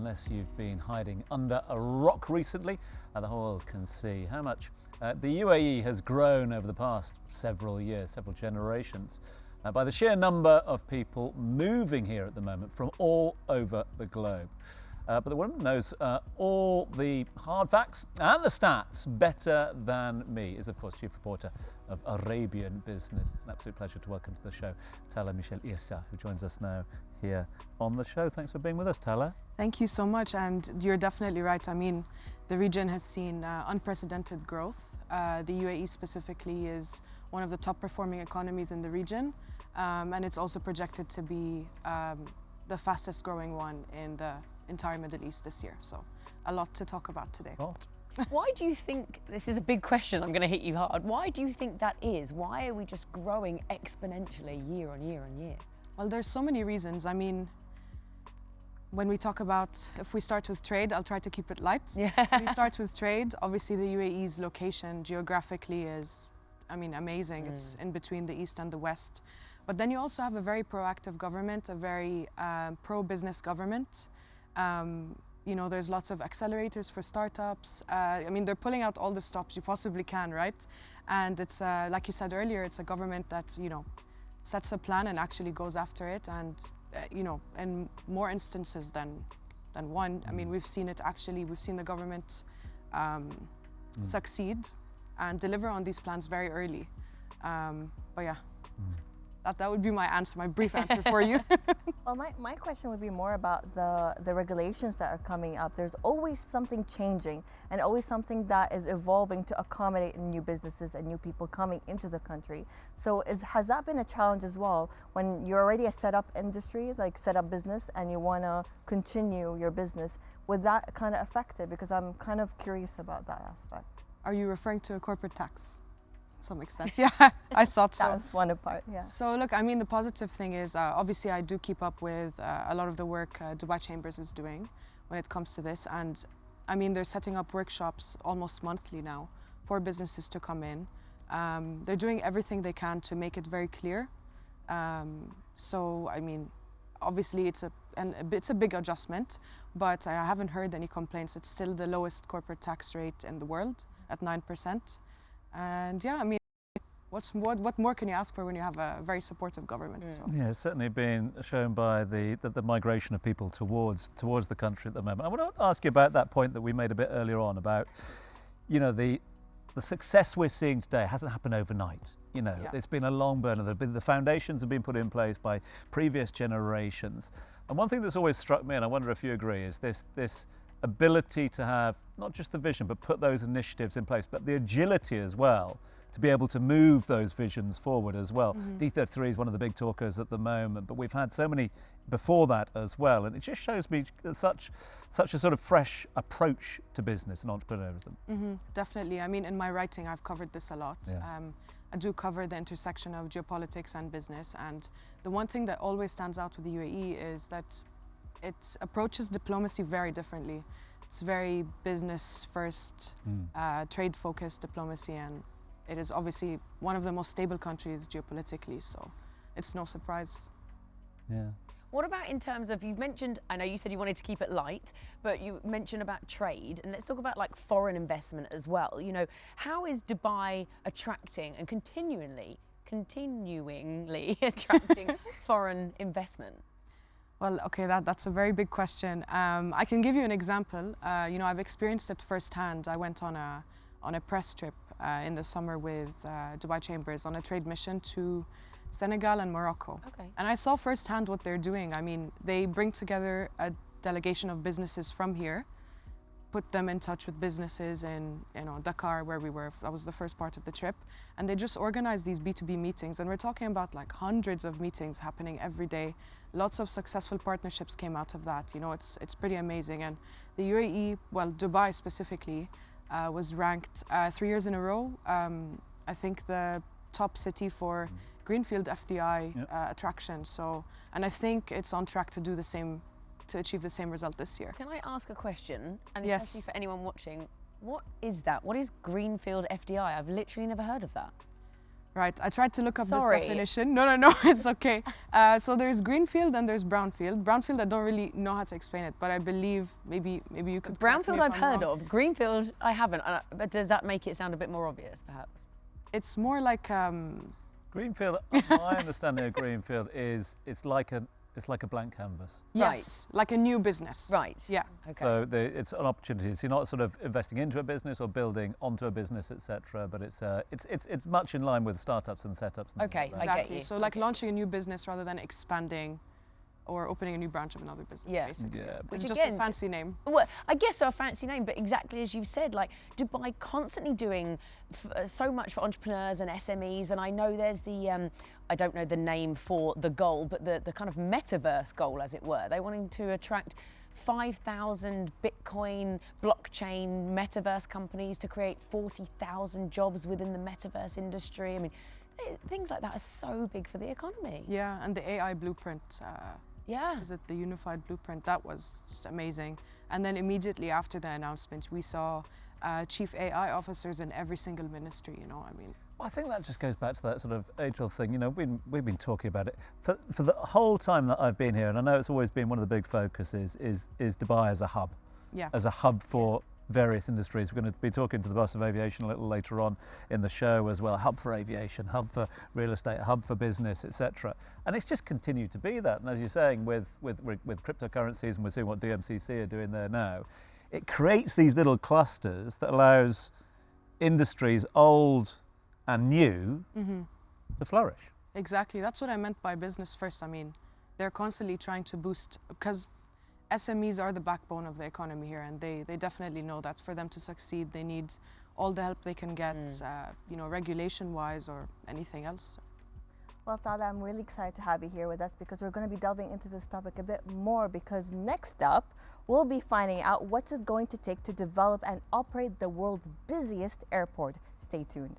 unless you've been hiding under a rock recently, the whole world can see how much the UAE has grown over the past several years, several generations, by the sheer number of people moving here at the moment from all over the globe. But the woman knows all the hard facts and the stats better than me, is of course Chief Reporter of Arabian Business. It's an absolute pleasure to welcome to the show Tala Issa, who joins us now here on the show. Thanks for being with us, Tala. Thank you so much, and you're definitely right. I mean, the region has seen unprecedented growth. The UAE specifically is one of the top performing economies in the region, and it's also projected to be the fastest growing one in the entire Middle East this year. So a lot to talk about today. Why do you think, this is a big question, I'm going to hit you hard, why do you think that is? Why are we just growing exponentially year on year on year? Well, there's so many reasons. I mean, when we talk about, if we start with trade, I'll try to keep it light. Yeah. When we start with trade, obviously the UAE's location geographically is, I mean, amazing. It's in between the East and the West. But then you also have a very proactive government, a very pro-business government. You know, there's lots of accelerators for startups. I mean, they're pulling out all the stops you possibly can, right? And it's, like you said earlier, it's a government that, you know, sets a plan and actually goes after it. And, you know, in more instances than one. I mean, we've seen it actually, we've seen the government succeed and deliver on these plans very early. But yeah. That would be my answer, my brief answer for you. Well, my question would be more about the regulations that are coming up. There's always something changing and always something that is evolving to accommodate new businesses and new people coming into the country. So has that been a challenge as well when you're already a set up industry, like set up business, and you want to continue your business? Would that kind of affect it? Because I'm kind of curious about that aspect. Are you referring to a corporate tax? To some extent, yeah, I thought so. That's one part, yeah. So look, I mean, the positive thing is, obviously I do keep up with a lot of the work Dubai Chambers is doing when it comes to this. And I mean, they're setting up workshops almost monthly now for businesses to come in. They're doing everything they can to make it very clear. So, I mean, obviously it's a big adjustment, but I haven't heard any complaints. It's still the lowest corporate tax rate in the world at 9%. And yeah, I mean, what more can you ask for when you have a very supportive government? Yeah, So. yeah, it's certainly been shown by the migration of people towards the country at the moment. I want to ask you about that point that we made a bit earlier on about, you know, the success we're seeing today hasn't happened overnight. You know, It's been a long burner. The foundations have been put in place by previous generations. And one thing that's always struck me, and I wonder if you agree, is this ability to have not just the vision, but put those initiatives in place, but the agility as well to be able to move those visions forward as well. D33 is one of the big talkers at the moment, but we've had so many before that as well, and it just shows me such a sort of fresh approach to business and entrepreneurism. Definitely. I mean, in my writing, I've covered this a lot. Yeah. I do cover the intersection of geopolitics and business, and the one thing that always stands out with the UAE is that it approaches diplomacy very differently. It's very business first, trade focused diplomacy, and it is obviously one of the most stable countries geopolitically, so it's no surprise. Yeah. What about in terms of, you've mentioned, I know you said you wanted to keep it light, but you mentioned about trade, and let's talk about like foreign investment as well. You know, how is Dubai attracting and continuingly attracting foreign investment? Well, okay, that's a very big question. I can give you an example. You know, I've experienced it firsthand. I went on a press trip in the summer with Dubai Chambers on a trade mission to Senegal and Morocco. Okay. And I saw firsthand what they're doing. I mean, they bring together a delegation of businesses from here, put them in touch with businesses in, you know, Dakar, where we were. That was the first part of the trip. And they just organize these B2B meetings. And we're talking about like hundreds of meetings happening every day. Lots of successful partnerships came out of that. You know, it's pretty amazing. And the UAE, well, Dubai specifically, was ranked 3 years in a row. I think the top city for greenfield FDI attraction. So, and I think it's on track to do the same, to achieve the same result this year. Can I ask a question? And Yes. especially for anyone watching, what is that? What is greenfield FDI? I've literally never heard of that. Right, I tried to look up Sorry. this definition. No, it's okay. So there's greenfield and there's brownfield. Brownfield, I don't really know how to explain it, but I believe maybe you could. correct me Brownfield if I've I'm heard wrong. of. Greenfield I haven't. But does that make it sound a bit more obvious, perhaps? It's more like Greenfield, my understanding of Greenfield is it's like a blank canvas. yes, like a new business. Right. Yeah. Okay. So it's an opportunity. So you're not sort of investing into a business or building onto a business, etc. But it's much in line with startups and setups. And Okay, things like I that. get Exactly. you. So like launching a new business rather than expanding or opening a new branch of another business, Yeah. basically. Yeah. It's Which just a again, fancy name. Well, I guess so, a fancy name, but exactly as you said, like Dubai constantly doing so much for entrepreneurs and SMEs, and I know there's the, I don't know the name for the goal, but the kind of metaverse goal, as it were. They're wanting to attract 5,000 Bitcoin blockchain metaverse companies to create 40,000 jobs within the metaverse industry. I mean, things like that are so big for the economy. Yeah, and the AI blueprint. Yeah. Was it the unified blueprint? That was just amazing. And then immediately after the announcement, we saw chief AI officers in every single ministry. You know, I mean. Well, I think that just goes back to that sort of age-old thing. You know, we've been talking about it for the whole time that I've been here, and I know it's always been one of the big focuses is Dubai as a hub, Yeah. as a hub for various industries. We're going to be talking to the boss of aviation a little later on in the show as well. A hub for aviation, hub for real estate, a hub for business, etc. And it's just continued to be that. And as you're saying, with cryptocurrencies, and we're seeing what DMCC are doing there now, it creates these little clusters that allows industries, old and new, to flourish. Exactly. That's what I meant by business first. I mean, they're constantly trying to boost, because SMEs are the backbone of the economy here, and they definitely know that for them to succeed, they need all the help they can get, you know, regulation-wise or anything else. Well, Tala, I'm really excited to have you here with us because we're going to be delving into this topic a bit more, because next up, we'll be finding out what's it going to take to develop and operate the world's busiest airport. Stay tuned.